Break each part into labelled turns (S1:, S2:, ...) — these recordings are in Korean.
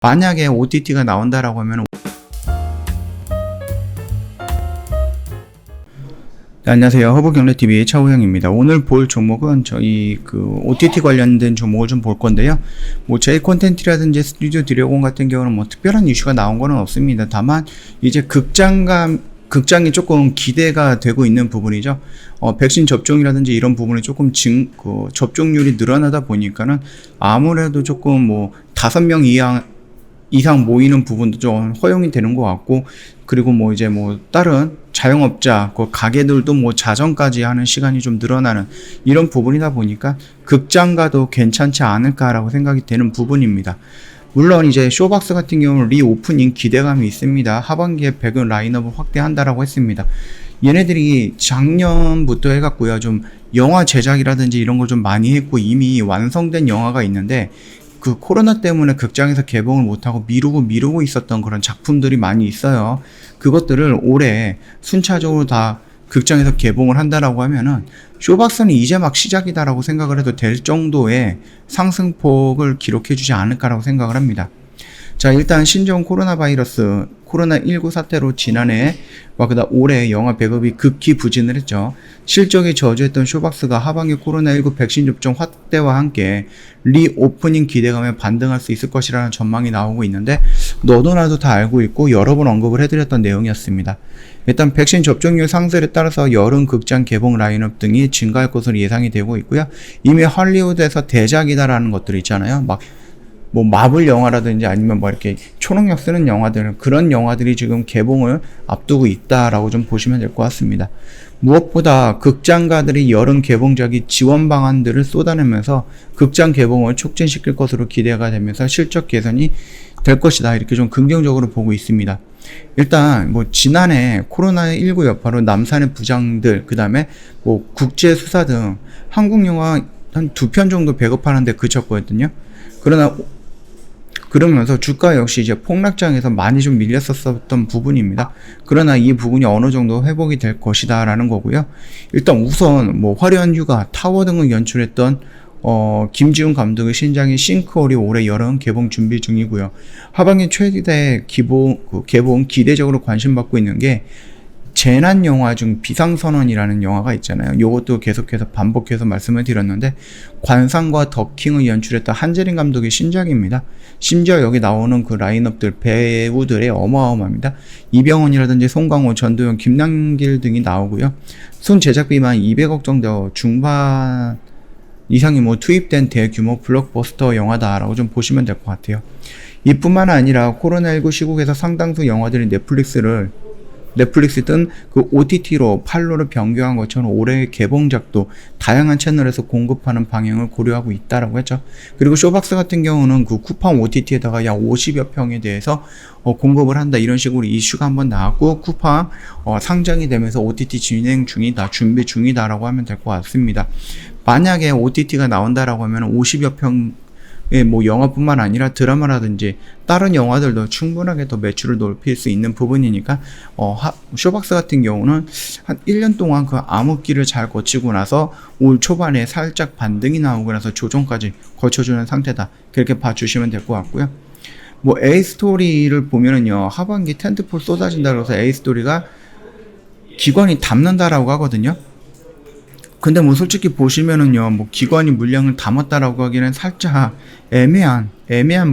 S1: 만약에 OTT가 나온다라고 하면 네, 안녕하세요. 허브경제TV의 차우영입니다. 오늘 볼 종목은 저희 OTT 관련된 종목을 좀 볼 건데요. 제 콘텐츠라든지 스튜디오 드래곤 같은 경우는 특별한 이슈가 나온 거는 없습니다. 다만 이제 극장이 조금 기대가 되고 있는 부분이죠. 백신 접종이라든지 이런 부분이 조금 접종률이 늘어나다 보니까는 아무래도 조금 5명 이상 모이는 부분도 좀 허용이 되는 것 같고, 그리고 다른 자영업자, 가게들도 자정까지 하는 시간이 좀 늘어나는 이런 부분이다 보니까 극장가도 괜찮지 않을까라고 생각이 되는 부분입니다. 물론 이제 쇼박스 같은 경우는 리오프닝 기대감이 있습니다. 하반기에 배급 라인업을 확대한다라고 했습니다. 얘네들이 작년부터 해갖고요, 좀 영화 제작이라든지 이런 걸 좀 많이 했고 이미 완성된 영화가 있는데, 코로나 때문에 극장에서 개봉을 못하고 미루고 있었던 그런 작품들이 많이 있어요. 그것들을 올해 순차적으로 다 극장에서 개봉을 한다라고 하면은 쇼박스는 이제 막 시작이다라고 생각을 해도 될 정도의 상승폭을 기록해주지 않을까라고 생각을 합니다. 자, 일단 신종 코로나19 사태로 지난해와 올해 영화 배급이 극히 부진을 했죠. 실적이 저조했던 쇼박스가 하반기 코로나19 백신 접종 확대와 함께 리오프닝 기대감에 반등할 수 있을 것이라는 전망이 나오고 있는데, 너도 나도 다 알고 있고 여러 번 언급을 해드렸던 내용이었습니다. 일단 백신 접종률 상승에 따라서 여름 극장 개봉 라인업 등이 증가할 것으로 예상이 되고 있고요. 이미 할리우드에서 대작이다라는 것들이 있잖아요. 마블 영화라든지 아니면 이렇게 초능력 쓰는 영화들, 그런 영화들이 지금 개봉을 앞두고 있다라고 좀 보시면 될 것 같습니다. 무엇보다 극장가들이 여름 개봉작이 지원 방안들을 쏟아내면서 극장 개봉을 촉진시킬 것으로 기대가 되면서 실적 개선이 될 것이다, 이렇게 좀 긍정적으로 보고 있습니다. 일단 지난해 코로나19 여파로 남산의 부장들, 그 다음에 국제 수사 등 한국 영화 한 2편 정도 배급하는데 그쳤거든요. 그러면서 주가 역시 이제 폭락장에서 많이 좀 밀렸었던 부분입니다. 그러나 이 부분이 어느 정도 회복이 될 것이다 라는 거고요. 일단 우선 화려한 휴가, 타워 등을 연출했던 김지훈 감독의 신작인 싱크홀이 올해 여름 개봉 준비 중이고요. 하반기 최대 개봉 기대적으로 관심받고 있는 게 재난 영화 중 비상선언이라는 영화가 있잖아요. 요것도 계속해서 반복해서 말씀을 드렸는데, 관상과 더킹을 연출했던 한재림 감독의 신작입니다. 심지어 여기 나오는 그 라인업들 배우들의 어마어마합니다. 이병헌이라든지 송강호, 전도연, 김남길 등이 나오고요. 순 제작비만 200억 정도 중반 이상이 투입된 대규모 블록버스터 영화다라고 좀 보시면 될 것 같아요. 이뿐만 아니라 코로나19 시국에서 상당수 영화들이 넷플릭스 등 OTT로 판로를 변경한 것처럼 올해의 개봉작도 다양한 채널에서 공급하는 방향을 고려하고 있다라고 했죠. 그리고 쇼박스 같은 경우는 쿠팡 OTT에다가 약 50여 평에 대해서 공급을 한다, 이런 식으로 이슈가 한번 나왔고, 쿠팡 상장이 되면서 OTT 준비 중이다라고 하면 될 것 같습니다. 만약에 OTT가 나온다라고 하면 50여 평 영화뿐만 아니라 드라마라든지 다른 영화들도 충분하게 더 매출을 높일 수 있는 부분이니까, 쇼박스 같은 경우는 한 1년 동안 그 암흑기를 잘 거치고 나서 올 초반에 살짝 반등이 나오고 나서 조정까지 거쳐주는 상태다, 그렇게 봐주시면 될 것 같고요. A스토리를 보면은요, 하반기 텐트폴 쏟아진다고 해서 A스토리가 기관이 담는다라고 하거든요. 근데 솔직히 보시면은요, 기관이 물량을 담았다라고 하기는 살짝 애매한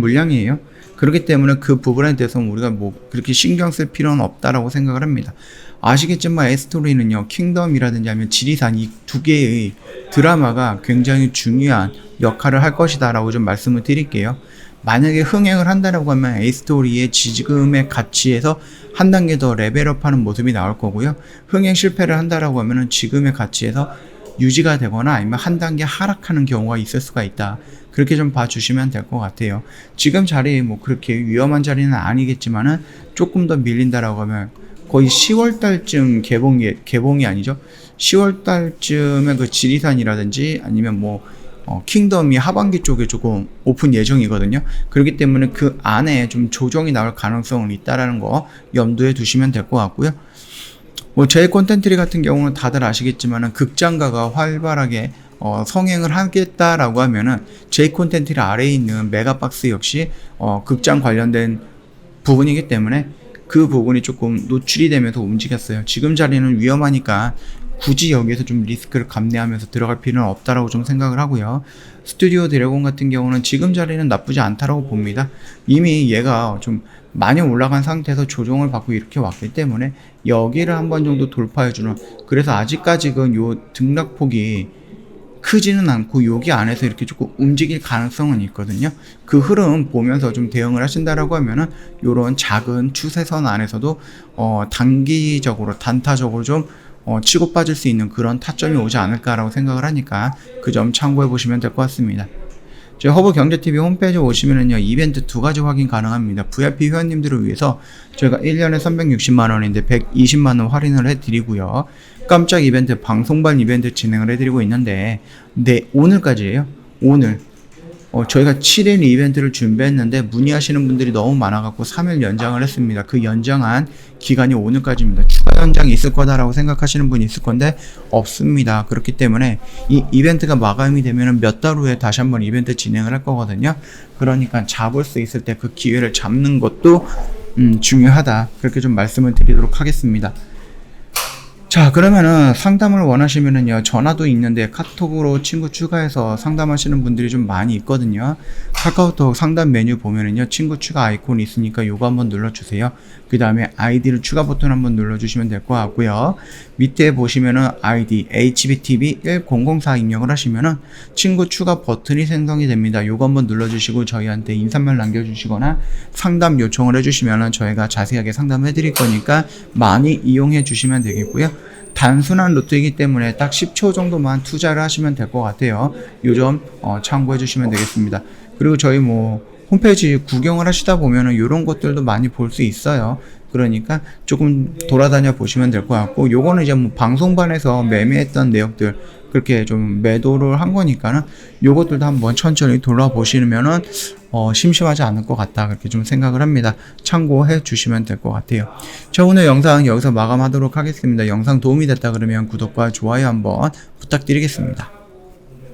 S1: 물량이에요. 그렇기 때문에 그 부분에 대해서는 우리가 그렇게 신경 쓸 필요는 없다라고 생각을 합니다. 아시겠지만 S토리는요, 킹덤이라든지 아니면 지리산, 이 두 개의 드라마가 굉장히 중요한 역할을 할 것이다라고 좀 말씀을 드릴게요. 만약에 흥행을 한다라고 하면 A스토리의 지금의 가치에서 한 단계 더 레벨업하는 모습이 나올 거고요. 흥행 실패를 한다라고 하면은 지금의 가치에서 유지가 되거나 아니면 한 단계 하락하는 경우가 있을 수가 있다, 그렇게 좀 봐주시면 될 것 같아요. 지금 자리 그렇게 위험한 자리는 아니겠지만은 조금 더 밀린다라고 하면 거의 10월달쯤 개봉이 아니죠. 10월달쯤에 지리산이라든지 아니면 킹덤이 하반기 쪽에 조금 오픈 예정이거든요. 그렇기 때문에 그 안에 좀 조정이 나올 가능성은 있다라는 거 염두에 두시면 될 것 같고요. 제 콘텐츠 같은 경우는 다들 아시겠지만은 극장가가 활발하게 성행을 하겠다라고 하면은 J 콘텐트 아래에 있는 메가박스 역시 극장 관련된 부분이기 때문에 그 부분이 조금 노출이 되면서 움직였어요. 지금 자리는 위험하니까 굳이 여기에서 좀 리스크를 감내하면서 들어갈 필요는 없다라고 좀 생각을 하고요. 스튜디오 드래곤 같은 경우는 지금 자리는 나쁘지 않다라고 봅니다. 이미 얘가 좀 많이 올라간 상태에서 조정을 받고 이렇게 왔기 때문에 여기를 한 번 정도 돌파해주는, 그래서 아직까지는 요 등락폭이 크지는 않고 여기 안에서 이렇게 조금 움직일 가능성은 있거든요. 그 흐름 보면서 좀 대응을 하신다라고 하면은 요런 작은 추세선 안에서도 단기적으로 단타적으로 좀 치고 빠질 수 있는 그런 타점이 오지 않을까라고 생각을 하니까 그 점 참고해 보시면 될 것 같습니다. 저희 허브경제TV 홈페이지에 오시면은요, 이벤트 2가지 확인 가능합니다. VIP 회원님들을 위해서 저희가 1년에 360만원인데 120만원 할인을 해드리고요. 깜짝 이벤트, 방송반 이벤트 진행을 해드리고 있는데, 네, 오늘까지예요. 오늘. 저희가 7일 이벤트를 준비했는데 문의하시는 분들이 너무 많아갖고 3일 연장을 했습니다. 그 연장한 기간이 오늘까지입니다. 추가 연장이 있을 거다라고 생각하시는 분이 있을 건데 없습니다. 그렇기 때문에 이 이벤트가 마감이 되면 몇 달 후에 다시 한번 이벤트 진행을 할 거거든요. 그러니까 잡을 수 있을 때 그 기회를 잡는 것도 중요하다. 그렇게 좀 말씀을 드리도록 하겠습니다. 자, 그러면은 상담을 원하시면은요, 전화도 있는데 카톡으로 친구 추가해서 상담하시는 분들이 좀 많이 있거든요. 카카오톡 상담 메뉴 보면은요, 친구 추가 아이콘이 있으니까 요거 한번 눌러주세요. 그 다음에 아이디를 추가 버튼 한번 눌러주시면 될 것 같고요. 밑에 보시면은 아이디 HBTV1004 입력을 하시면은 친구 추가 버튼이 생성이 됩니다. 요거 한번 눌러주시고 저희한테 인사말 남겨주시거나 상담 요청을 해주시면은 저희가 자세하게 상담해 드릴 거니까 많이 이용해 주시면 되겠고요. 단순한 루트이기 때문에 딱 10초 정도만 투자를 하시면 될 것 같아요. 요 점 참고해 주시면 되겠습니다. 그리고 저희 홈페이지 구경을 하시다 보면은 이런 것들도 많이 볼 수 있어요. 그러니까 조금 돌아다녀 보시면 될 것 같고, 요거는 이제 방송반에서 매매했던 내역들 그렇게 좀 매도를 한 거니까는 요것들도 한번 천천히 돌아보시면은 심심하지 않을 것 같다, 그렇게 좀 생각을 합니다. 참고해 주시면 될 것 같아요. 자, 오늘 영상 여기서 마감하도록 하겠습니다. 영상 도움이 됐다 그러면 구독과 좋아요 한번 부탁드리겠습니다.